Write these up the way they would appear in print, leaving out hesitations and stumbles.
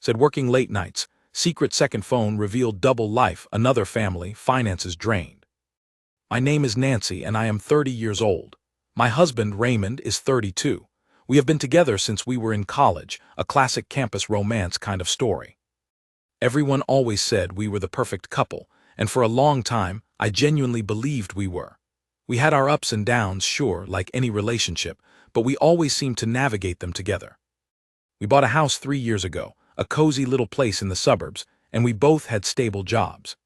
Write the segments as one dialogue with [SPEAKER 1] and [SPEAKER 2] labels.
[SPEAKER 1] Said working late nights, secret second phone revealed double life, another family, finances drained. My name is Nancy and I am 30 years old. My husband, Raymond, is 32. We have been together since we were in college, a classic campus romance kind of story. Everyone always said we were the perfect couple, and for a long time, I genuinely believed we were. We had our ups and downs, sure, like any relationship, but we always seemed to navigate them together. We bought a house 3 years ago, a cozy little place in the suburbs, and we both had stable jobs.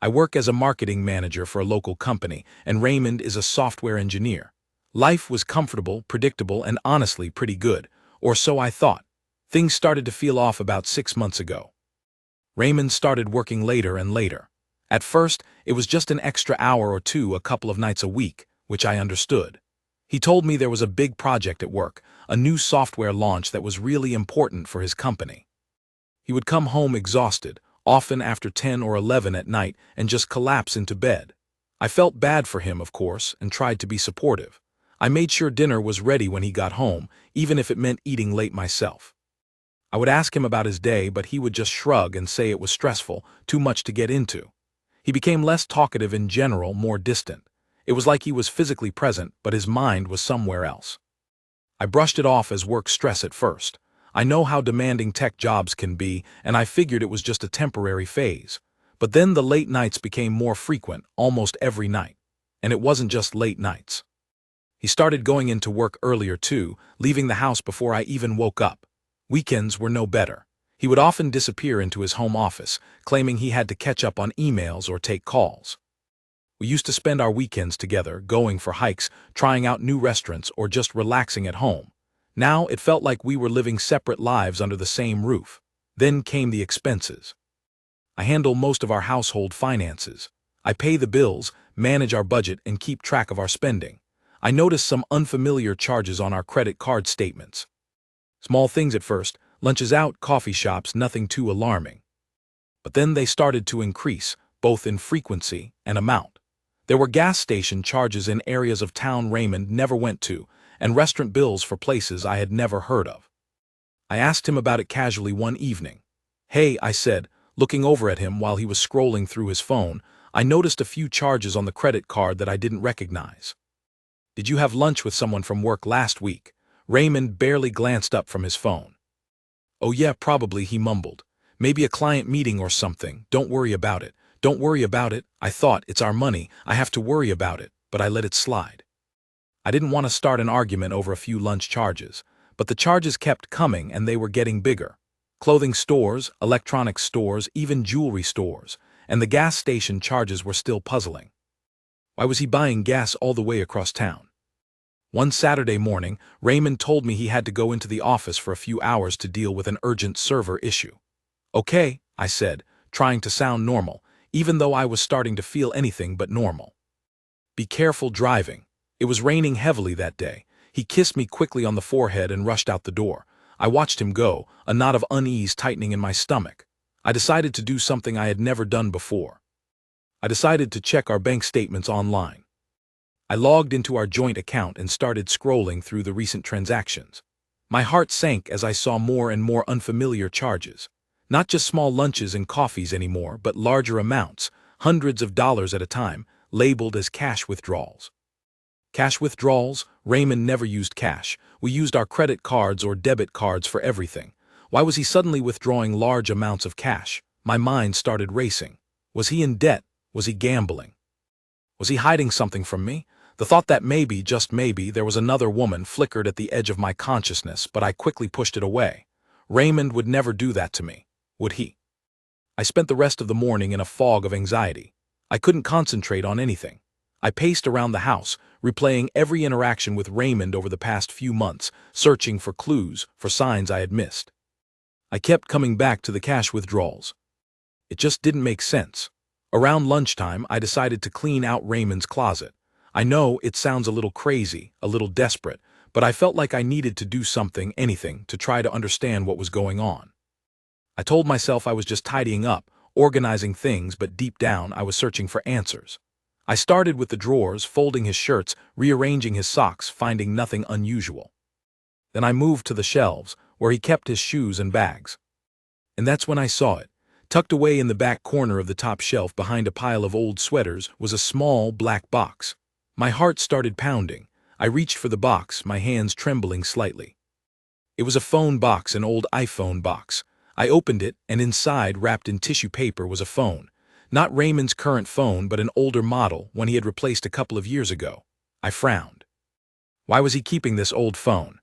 [SPEAKER 1] I work as a marketing manager for a local company, and Raymond is a software engineer. Life was comfortable, predictable, and honestly pretty good, or so I thought. Things started to feel off about 6 months ago. Raymond started working later and later. At first, it was just an extra hour or two a couple of nights a week, which I understood. He told me there was a big project at work, a new software launch that was really important for his company. He would come home exhausted, often after 10 or 11 at night, and just collapse into bed. I felt bad for him, of course, and tried to be supportive. I made sure dinner was ready when he got home, even if it meant eating late myself. I would ask him about his day, but he would just shrug and say it was stressful, too much to get into. He became less talkative in general, more distant. It was like he was physically present, but his mind was somewhere else. I brushed it off as work stress at first. I know how demanding tech jobs can be, and I figured it was just a temporary phase. But then the late nights became more frequent, almost every night. And it wasn't just late nights. He started going into work earlier too, leaving the house before I even woke up. Weekends were no better. He would often disappear into his home office, claiming he had to catch up on emails or take calls. We used to spend our weekends together, going for hikes, trying out new restaurants, or just relaxing at home. Now it felt like we were living separate lives under the same roof. Then came the expenses. I handle most of our household finances. I pay the bills, manage our budget, and keep track of our spending. I noticed some unfamiliar charges on our credit card statements. Small things at first, lunches out, coffee shops, nothing too alarming. But then they started to increase, both in frequency and amount. There were gas station charges in areas of town Raymond never went to, and restaurant bills for places I had never heard of. I asked him about it casually one evening. "Hey," I said, looking over at him while he was scrolling through his phone, "I noticed a few charges on the credit card that I didn't recognize. Did you have lunch with someone from work last week?" Raymond barely glanced up from his phone. "Oh yeah, probably," he mumbled. "Maybe a client meeting or something. Don't worry about it. Don't worry about it." I thought, it's our money, I have to worry about it, but I let it slide. I didn't want to start an argument over a few lunch charges, but the charges kept coming and they were getting bigger. Clothing stores, electronics stores, even jewelry stores, and the gas station charges were still puzzling. Why was he buying gas all the way across town? One Saturday morning, Raymond told me he had to go into the office for a few hours to deal with an urgent server issue. "Okay," I said, trying to sound normal, even though I was starting to feel anything but normal. "Be careful driving." It was raining heavily that day. He kissed me quickly on the forehead and rushed out the door. I watched him go, a knot of unease tightening in my stomach. I decided to do something I had never done before. I decided to check our bank statements online. I logged into our joint account and started scrolling through the recent transactions. My heart sank as I saw more and more unfamiliar charges. Not just small lunches and coffees anymore, but larger amounts, hundreds of dollars at a time, labeled as cash withdrawals. Cash withdrawals? Raymond never used cash. We used our credit cards or debit cards for everything. Why was he suddenly withdrawing large amounts of cash? My mind started racing. Was he in debt? Was he gambling? Was he hiding something from me? The thought that maybe, just maybe, there was another woman flickered at the edge of my consciousness, but I quickly pushed it away. Raymond would never do that to me, would he? I spent the rest of the morning in a fog of anxiety. I couldn't concentrate on anything. I paced around the house, replaying every interaction with Raymond over the past few months, searching for clues, for signs I had missed. I kept coming back to the cash withdrawals. It just didn't make sense. Around lunchtime, I decided to clean out Raymond's closet. I know it sounds a little crazy, a little desperate, but I felt like I needed to do something, anything, to try to understand what was going on. I told myself I was just tidying up, organizing things, but deep down I was searching for answers. I started with the drawers, folding his shirts, rearranging his socks, finding nothing unusual. Then I moved to the shelves, where he kept his shoes and bags. And that's when I saw it. Tucked away in the back corner of the top shelf behind a pile of old sweaters was a small black box. My heart started pounding. I reached for the box, my hands trembling slightly. It was a phone box, an old iPhone box. I opened it, and inside, wrapped in tissue paper, was a phone. Not Raymond's current phone, but an older model, one he had replaced a couple of years ago. I frowned. Why was he keeping this old phone?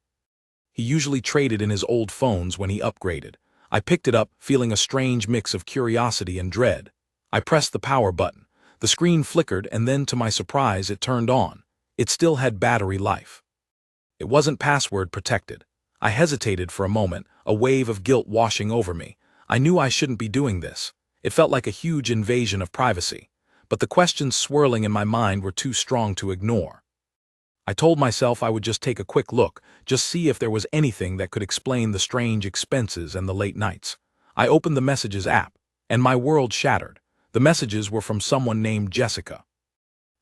[SPEAKER 1] He usually traded in his old phones when he upgraded. I picked it up, feeling a strange mix of curiosity and dread. I pressed the power button. The screen flickered, and then, to my surprise, it turned on. It still had battery life. It wasn't password protected. I hesitated for a moment, a wave of guilt washing over me. I knew I shouldn't be doing this. It felt like a huge invasion of privacy. But the questions swirling in my mind were too strong to ignore. I told myself I would just take a quick look, just see if there was anything that could explain the strange expenses and the late nights. I opened the Messages app, and my world shattered. The messages were from someone named Jessica.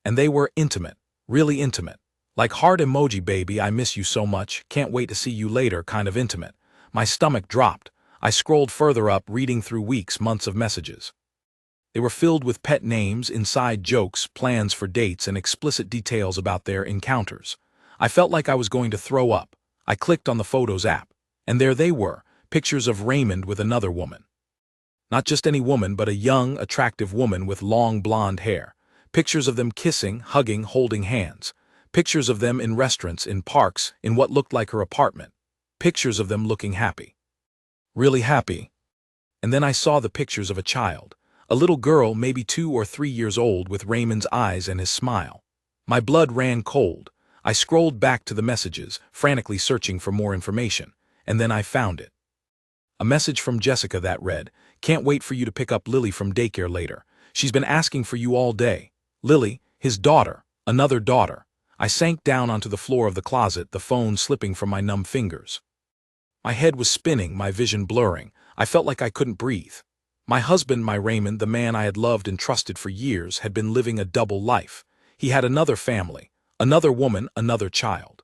[SPEAKER 1] And they were intimate, really intimate. Like heart emoji baby, I miss you so much, can't wait to see you later kind of intimate. My stomach dropped. I scrolled further up, reading through weeks, months of messages. They were filled with pet names, inside jokes, plans for dates, and explicit details about their encounters. I felt like I was going to throw up. I clicked on the Photos app, and there they were, pictures of Raymond with another woman. Not just any woman, but a young, attractive woman with long blonde hair. Pictures of them kissing, hugging, holding hands. Pictures of them in restaurants, in parks, in what looked like her apartment. Pictures of them looking happy. Really happy. And then I saw the pictures of a child. A little girl, maybe 2 or 3 years old, with Raymond's eyes and his smile. My blood ran cold. I scrolled back to the messages, frantically searching for more information, and then I found it. A message from Jessica that read, "Can't wait for you to pick up Lily from daycare later. She's been asking for you all day." Lily, his daughter, another daughter. I sank down onto the floor of the closet, the phone slipping from my numb fingers. My head was spinning, my vision blurring. I felt like I couldn't breathe. My husband, my Raymond, the man I had loved and trusted for years, had been living a double life. He had another family, another woman, another child.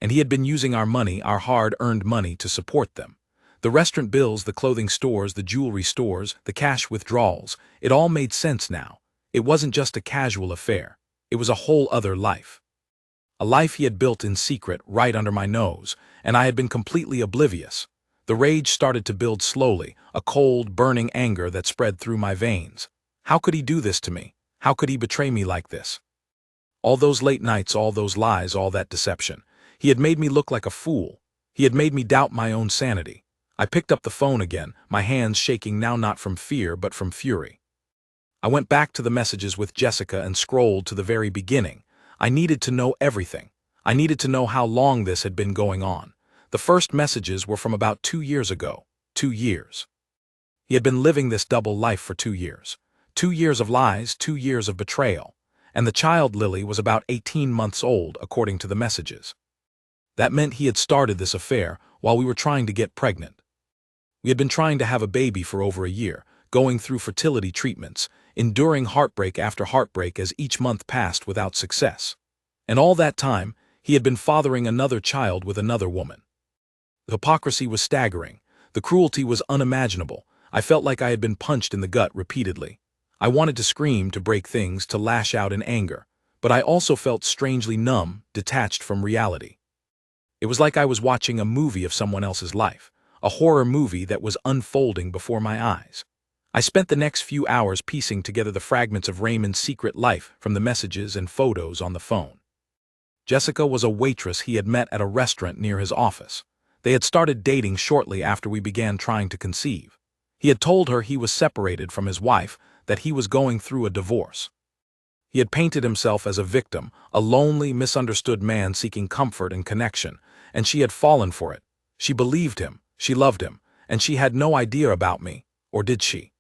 [SPEAKER 1] And he had been using our money, our hard-earned money, to support them. The restaurant bills, the clothing stores, the jewelry stores, the cash withdrawals, it all made sense now. It wasn't just a casual affair. It was a whole other life. A life he had built in secret, right under my nose, and I had been completely oblivious. The rage started to build slowly, a cold, burning anger that spread through my veins. How could he do this to me? How could he betray me like this? All those late nights, all those lies, all that deception. He had made me look like a fool. He had made me doubt my own sanity. I picked up the phone again, my hands shaking now not from fear but from fury. I went back to the messages with Jessica and scrolled to the very beginning. I needed to know everything. I needed to know how long this had been going on. The first messages were from about 2 years ago. 2 years. He had been living this double life for 2 years. 2 years of lies, 2 years of betrayal. And the child, Lily, was about 18 months old, according to the messages. That meant he had started this affair while we were trying to get pregnant. We had been trying to have a baby for over a year, going through fertility treatments, enduring heartbreak after heartbreak as each month passed without success. And all that time, he had been fathering another child with another woman. The hypocrisy was staggering. The cruelty was unimaginable. I felt like I had been punched in the gut repeatedly. I wanted to scream, to break things, to lash out in anger. But I also felt strangely numb, detached from reality. It was like I was watching a movie of someone else's life, a horror movie that was unfolding before my eyes. I spent the next few hours piecing together the fragments of Raymond's secret life from the messages and photos on the phone. Jessica was a waitress he had met at a restaurant near his office. They had started dating shortly after we began trying to conceive. He had told her he was separated from his wife, that he was going through a divorce. He had painted himself as a victim, a lonely, misunderstood man seeking comfort and connection, and she had fallen for it. She believed him, she loved him, and she had no idea about me, or did she?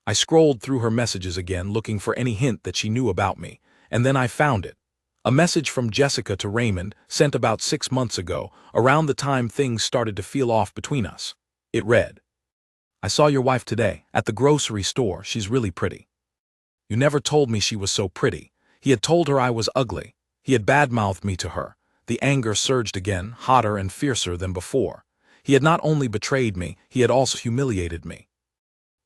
[SPEAKER 1] I scrolled through her messages again, looking for any hint that she knew about me, and then I found it. A message from Jessica to Raymond, sent about 6 months ago, around the time things started to feel off between us. It read, "I saw your wife today, at the grocery store. She's really pretty. You never told me she was so pretty." He had told her I was ugly. He had badmouthed me to her. The anger surged again, hotter and fiercer than before. He had not only betrayed me, he had also humiliated me.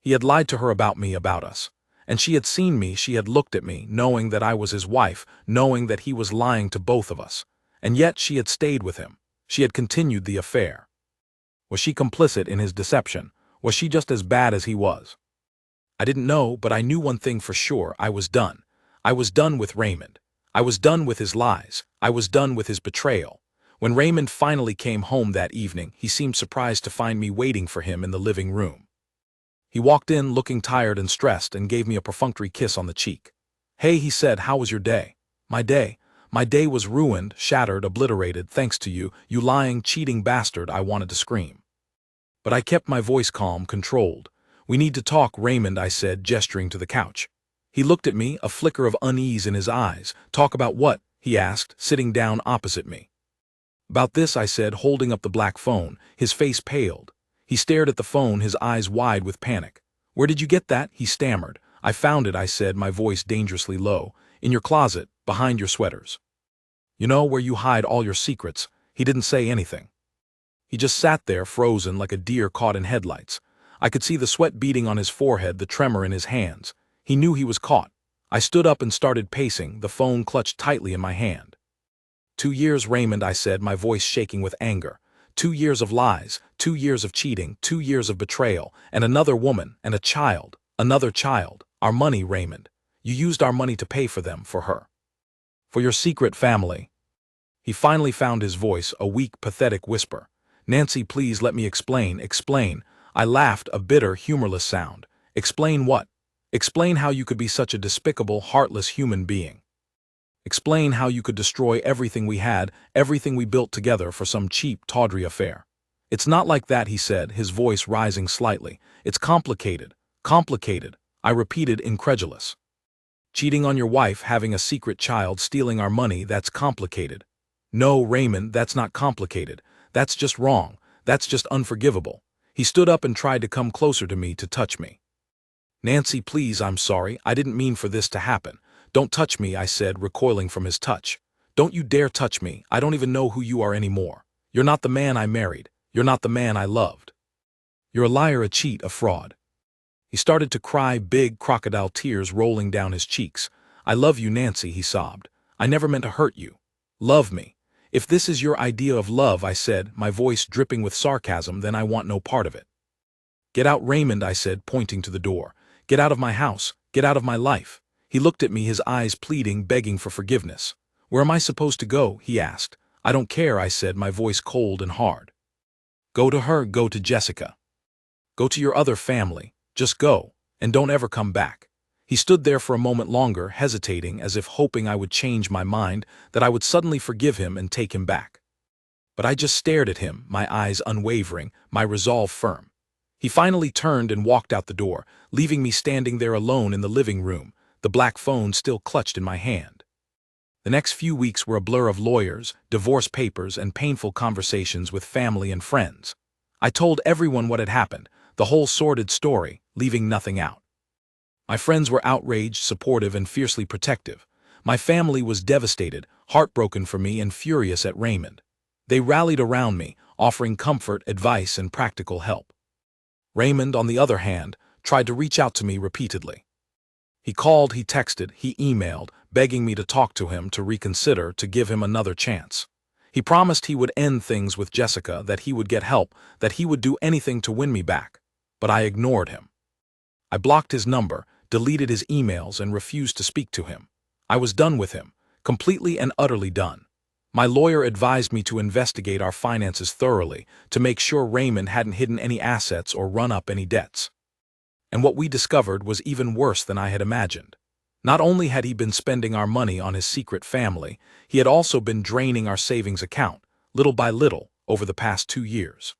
[SPEAKER 1] He had lied to her about me, about us. And she had seen me, she had looked at me, knowing that I was his wife, knowing that he was lying to both of us. And yet she had stayed with him. She had continued the affair. Was she complicit in his deception? Was she just as bad as he was? I didn't know, but I knew one thing for sure. I was done. I was done with Raymond. I was done with his lies. I was done with his betrayal. When Raymond finally came home that evening, he seemed surprised to find me waiting for him in the living room. He walked in looking tired and stressed and gave me a perfunctory kiss on the cheek. "Hey," he said, "how was your day?" My day? My day was ruined, shattered, obliterated, thanks to you, you lying, cheating bastard," I wanted to scream. But I kept my voice calm, controlled. "We need to talk, Raymond," I said, gesturing to the couch. He looked at me, a flicker of unease in his eyes. "Talk about what?" he asked, sitting down opposite me. "About this," I said, holding up the black phone. His face paled. He stared at the phone, his eyes wide with panic. "Where did you get that?" he stammered. "I found it," I said, my voice dangerously low. "In your closet, behind your sweaters. You know, where you hide all your secrets." He didn't say anything. He just sat there, frozen like a deer caught in headlights. I could see the sweat beading on his forehead, the tremor in his hands. He knew he was caught. I stood up and started pacing, the phone clutched tightly in my hand. 2 years, Raymond, I said, my voice shaking with anger. 2 years of lies, 2 years of cheating, 2 years of betrayal, and another woman, and a child, another child. Our money, Raymond. You used our money to pay for them, for her. For your secret family. He finally found his voice, a weak, pathetic whisper. "Nancy, please let me explain, explain." I laughed, a bitter, humorless sound. "Explain what?" "Explain how you could be such a despicable, heartless human being. Explain how you could destroy everything we had, everything we built together for some cheap, tawdry affair." "It's not like that," he said, his voice rising slightly. "It's complicated. Complicated," I repeated, incredulous. "Cheating on your wife, having a secret child, stealing our money, that's complicated." "No, Raymond, that's not complicated. That's just wrong. That's just unforgivable." He stood up and tried to come closer to me, to touch me. "Nancy, please, I'm sorry. I didn't mean for this to happen. Don't touch me," I said, recoiling from his touch. "Don't you dare touch me. I don't even know who you are anymore. You're not the man I married. You're not the man I loved. You're a liar, a cheat, a fraud." He started to cry, big crocodile tears rolling down his cheeks. "I love you, Nancy," he sobbed. "I never meant to hurt you. Love me. If this is your idea of love," I said, my voice dripping with sarcasm, "then I want no part of it." "Get out, Raymond," I said, pointing to the door. "Get out of my house. Get out of my life." He looked at me, his eyes pleading, begging for forgiveness. "Where am I supposed to go?" he asked. "I don't care," I said, my voice cold and hard. "Go to her, go to Jessica. Go to your other family. Just go, and don't ever come back." He stood there for a moment longer, hesitating, as if hoping I would change my mind, that I would suddenly forgive him and take him back. But I just stared at him, my eyes unwavering, my resolve firm. He finally turned and walked out the door, leaving me standing there alone in the living room, the black phone still clutched in my hand. The next few weeks were a blur of lawyers, divorce papers, and painful conversations with family and friends. I told everyone what had happened, the whole sordid story, leaving nothing out. My friends were outraged, supportive, and fiercely protective. My family was devastated, heartbroken for me, and furious at Raymond. They rallied around me, offering comfort, advice, and practical help. Raymond, on the other hand, tried to reach out to me repeatedly. He called, he texted, he emailed, begging me to talk to him, to reconsider, to give him another chance. He promised he would end things with Jessica, that he would get help, that he would do anything to win me back. But I ignored him. I blocked his number, deleted his emails, and refused to speak to him. I was done with him, completely and utterly done. My lawyer advised me to investigate our finances thoroughly, to make sure Raymond hadn't hidden any assets or run up any debts. And what we discovered was even worse than I had imagined. Not only had he been spending our money on his secret family, he had also been draining our savings account, little by little, over the past 2 years.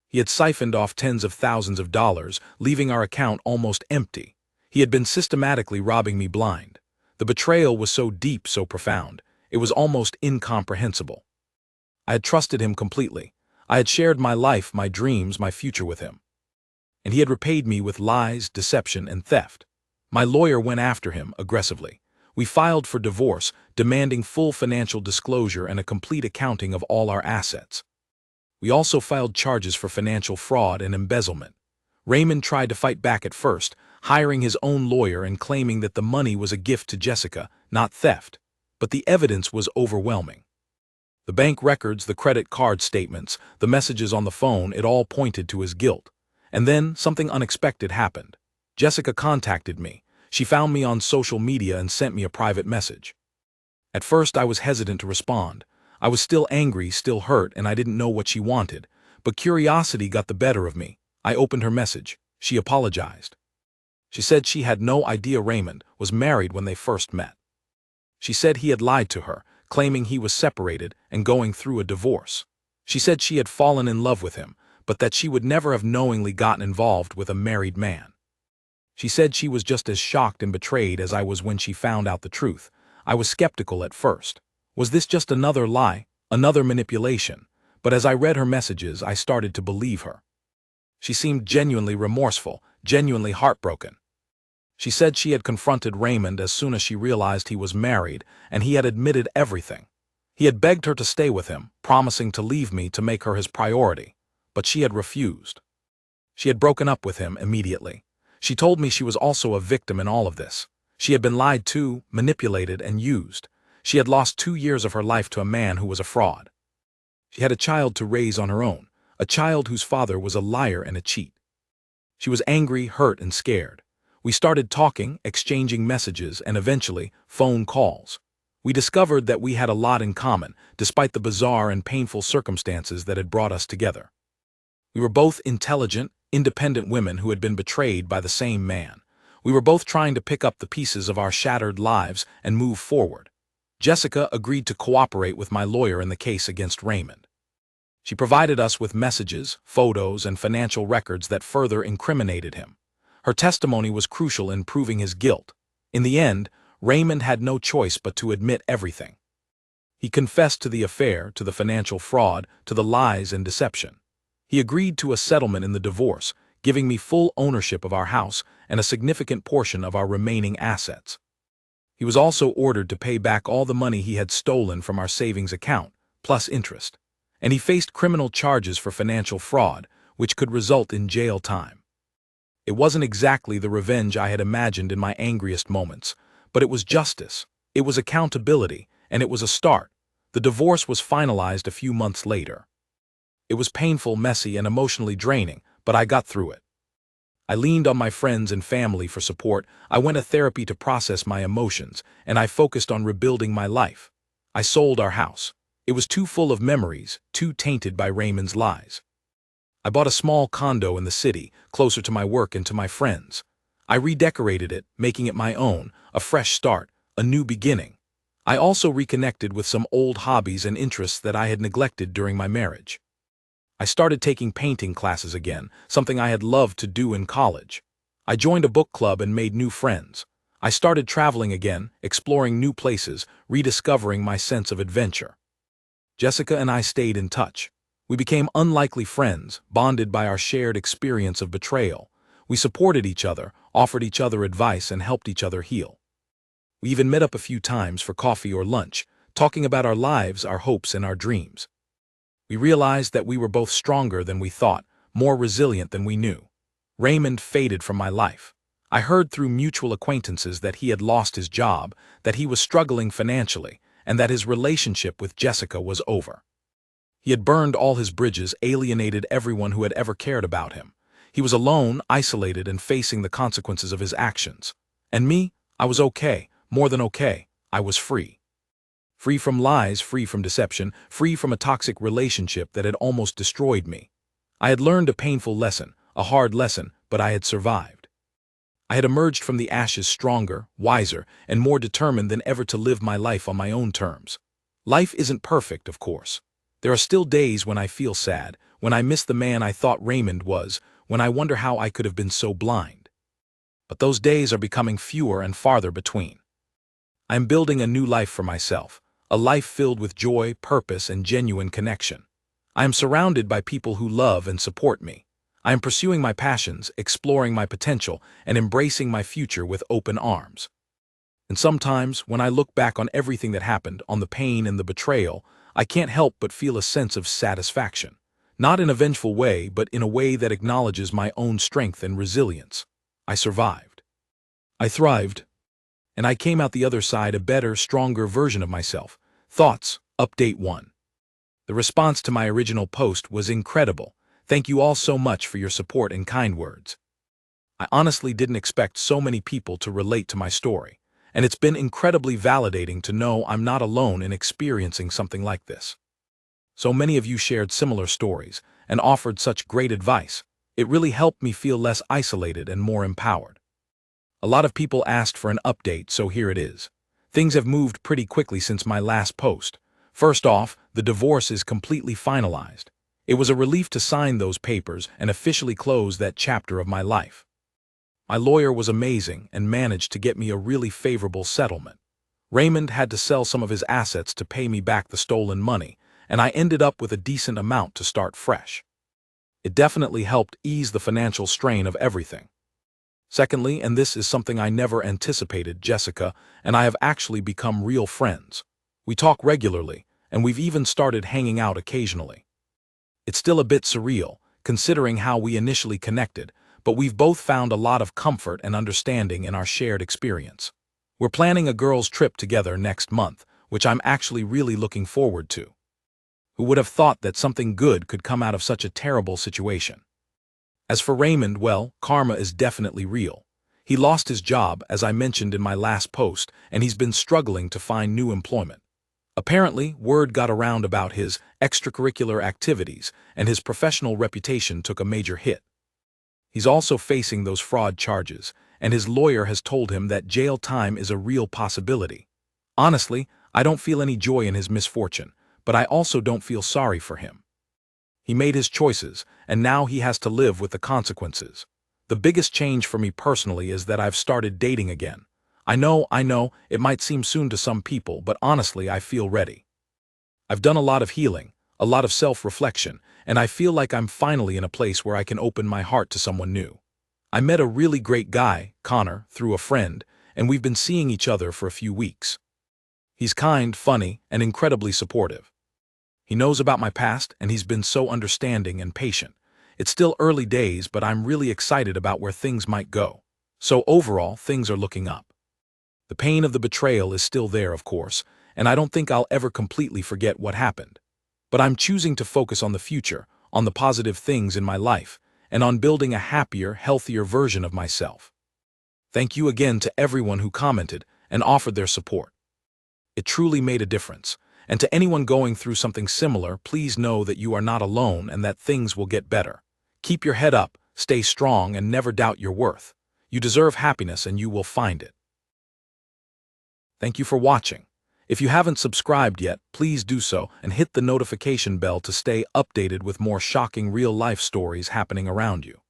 [SPEAKER 1] He had siphoned off tens of thousands of dollars, leaving our account almost empty. He had been systematically robbing me blind. The betrayal was so deep, so profound, it was almost incomprehensible. I had trusted him completely. I had shared my life, my dreams, my future with him. And he had repaid me with lies, deception, and theft. My lawyer went after him aggressively. We filed for divorce, demanding full financial disclosure and a complete accounting of all our assets. We also filed charges for financial fraud and embezzlement. Raymond tried to fight back at first, hiring his own lawyer and claiming that the money was a gift to Jessica, not theft. But the evidence was overwhelming. The bank records, the credit card statements, the messages on the phone, it all pointed to his guilt. And then something unexpected happened. Jessica contacted me. She found me on social media and sent me a private message. At first I was hesitant to respond. I was still angry, still hurt, and I didn't know what she wanted. But curiosity got the better of me. I opened her message. She apologized. She said she had no idea Raymond was married when they first met. She said he had lied to her, claiming he was separated and going through a divorce. She said she had fallen in love with him, but that she would never have knowingly gotten involved with a married man. She said she was just as shocked and betrayed as I was when she found out the truth. I was skeptical at first. Was this just another lie, another manipulation? But as I read her messages, I started to believe her. She seemed genuinely remorseful, genuinely heartbroken. She said she had confronted Raymond as soon as she realized he was married, and he had admitted everything. He had begged her to stay with him, promising to leave me to make her his priority, but she had refused. She had broken up with him immediately. She told me she was also a victim in all of this. She had been lied to, manipulated, and used. She had lost 2 years of her life to a man who was a fraud. She had a child to raise on her own, a child whose father was a liar and a cheat. She was angry, hurt, and scared. We started talking, exchanging messages, and eventually, phone calls. We discovered that we had a lot in common, despite the bizarre and painful circumstances that had brought us together. We were both intelligent, independent women who had been betrayed by the same man. We were both trying to pick up the pieces of our shattered lives and move forward. Jessica agreed to cooperate with my lawyer in the case against Raymond. She provided us with messages, photos, and financial records that further incriminated him. Her testimony was crucial in proving his guilt. In the end, Raymond had no choice but to admit everything. He confessed to the affair, to the financial fraud, to the lies and deception. He agreed to a settlement in the divorce, giving me full ownership of our house and a significant portion of our remaining assets. He was also ordered to pay back all the money he had stolen from our savings account, plus interest. And he faced criminal charges for financial fraud, which could result in jail time. It wasn't exactly the revenge I had imagined in my angriest moments, but it was justice, it was accountability, and it was a start. The divorce was finalized a few months later. It was painful, messy, and emotionally draining, but I got through it. I leaned on my friends and family for support. I went to therapy to process my emotions, and I focused on rebuilding my life. I sold our house. It was too full of memories, too tainted by Raymond's lies. I bought a small condo in the city, closer to my work and to my friends. I redecorated it, making it my own, a fresh start, a new beginning. I also reconnected with some old hobbies and interests that I had neglected during my marriage. I started taking painting classes again, something I had loved to do in college. I joined a book club and made new friends. I started traveling again, exploring new places, rediscovering my sense of adventure. Jessica and I stayed in touch. We became unlikely friends, bonded by our shared experience of betrayal. We supported each other, offered each other advice, and helped each other heal. We even met up a few times for coffee or lunch, talking about our lives, our hopes, and our dreams. We realized that we were both stronger than we thought, more resilient than we knew. Raymond faded from my life. I heard through mutual acquaintances that he had lost his job, that he was struggling financially, and that his relationship with Jessica was over. He had burned all his bridges, alienated everyone who had ever cared about him. He was alone, isolated, and facing the consequences of his actions. And me, I was okay, more than okay. I was free. Free from lies, free from deception, free from a toxic relationship that had almost destroyed me. I had learned a painful lesson, a hard lesson, but I had survived. I had emerged from the ashes stronger, wiser, and more determined than ever to live my life on my own terms. Life isn't perfect, of course. There are still days when I feel sad, when I miss the man I thought Raymond was, when I wonder how I could have been so blind. But those days are becoming fewer and farther between. I am building a new life for myself, a life filled with joy, purpose, and genuine connection. I am surrounded by people who love and support me. I am pursuing my passions, exploring my potential, and embracing my future with open arms. And sometimes, when I look back on everything that happened, on the pain and the betrayal, I can't help but feel a sense of satisfaction. Not in a vengeful way, but in a way that acknowledges my own strength and resilience. I survived. I thrived. And I came out the other side a better, stronger version of myself. Thoughts, Update 1. The response to my original post was incredible. Thank you all so much for your support and kind words. I honestly didn't expect so many people to relate to my story, and it's been incredibly validating to know I'm not alone in experiencing something like this. So many of you shared similar stories and offered such great advice. It really helped me feel less isolated and more empowered. A lot of people asked for an update, so here it is. Things have moved pretty quickly since my last post. First off, the divorce is completely finalized. It was a relief to sign those papers and officially close that chapter of my life. My lawyer was amazing and managed to get me a really favorable settlement. Raymond had to sell some of his assets to pay me back the stolen money, and I ended up with a decent amount to start fresh. It definitely helped ease the financial strain of everything. Secondly, and this is something I never anticipated, Jessica and I have actually become real friends. We talk regularly, and we've even started hanging out occasionally. It's still a bit surreal, considering how we initially connected, but we've both found a lot of comfort and understanding in our shared experience. We're planning a girls' trip together next month, which I'm actually really looking forward to. Who would have thought that something good could come out of such a terrible situation? As for Raymond, well, karma is definitely real. He lost his job, as I mentioned in my last post, and he's been struggling to find new employment. Apparently, word got around about his extracurricular activities, and his professional reputation took a major hit. He's also facing those fraud charges, and his lawyer has told him that jail time is a real possibility. Honestly, I don't feel any joy in his misfortune, but I also don't feel sorry for him. He made his choices, and now he has to live with the consequences. The biggest change for me personally is that I've started dating again. I know, it might seem soon to some people, but honestly, I feel ready. I've done a lot of healing, a lot of self-reflection, and I feel like I'm finally in a place where I can open my heart to someone new. I met a really great guy, Connor, through a friend, and we've been seeing each other for a few weeks. He's kind, funny, and incredibly supportive. He knows about my past, and he's been so understanding and patient. It's still early days, but I'm really excited about where things might go. So overall, things are looking up. The pain of the betrayal is still there, of course, and I don't think I'll ever completely forget what happened. But I'm choosing to focus on the future, on the positive things in my life, and on building a happier, healthier version of myself. Thank you again to everyone who commented and offered their support. It truly made a difference. And to anyone going through something similar, please know that you are not alone and that things will get better. Keep your head up, stay strong, and never doubt your worth. You deserve happiness and you will find it. Thank you for watching. If you haven't subscribed yet, please do so and hit the notification bell to stay updated with more shocking real-life stories happening around you.